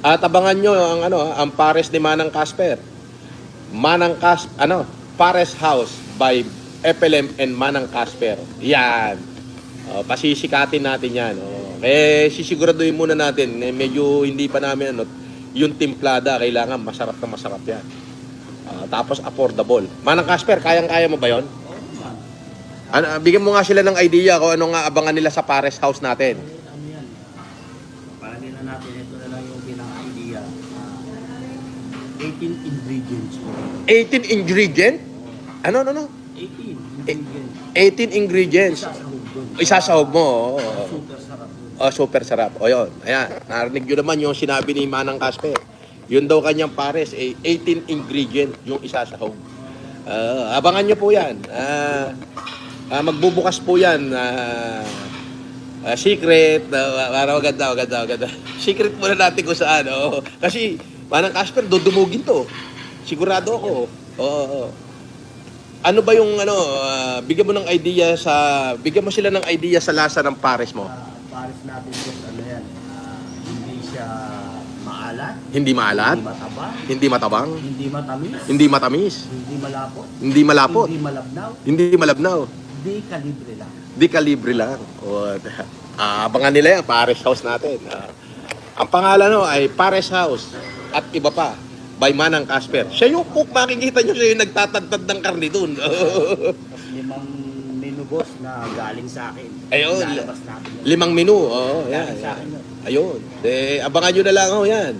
At abangan nyo ang ang pares ni Manang Casper. Pares House by FLM and Manang Casper. Yan. Pasisikatin natin yan. Sisiguraduhin muna natin. Medyo hindi pa namin yung timplada. Kailangan masarap na masarap yan. Tapos affordable. Manang Casper, kayang-kaya mo ba yon? Bigyan mo nga sila ng idea kung ano nga abangan nila sa Pares House natin. Ano yan? Parangin na natin, ito na lang yung pinaka-idea. 18 ingredients. 18 ingredient? Ano? 18 ingredients. 18 ingredients. Isasahog doon. Isasahog mo. Super sarap. Super sarap. O yun. Ayan. Narinig nyo naman yung sinabi ni Manang Casper. Yun daw kanyang pares. 18 ingredient yung isasahog. Abangan nyo po yan. Magbubukas po yan. Secret. Maganda. Secret muna natin kung saan. Kasi Manang Casper, dudumugin to. Sigurado ako. Ano ba yung bigyan mo bigyan mo sila ng idea sa lasa ng pares mo. Pares natin po, ano yan, hindi siya maalat. Hindi maalat, Hindi mataba. hindi matabang, Hindi matamis. hindi matamis, Hindi malapot. hindi malapot, Hindi malabnaw. hindi malabnaw. Di kalibre lang. Di kalibre lang. Abangan nila yan, Pares House natin. Ang pangalan ay Pares House at iba pa by Manang Casper. Siya yung cook, makikita nyo siya yung nagtatagtad ng karne dun. 5 menu boss na galing sa akin. Ayun. Lalabas natin. 5 menu. Yan. Galing sa akin yun. Ayun. Abangan nyo na lang yan.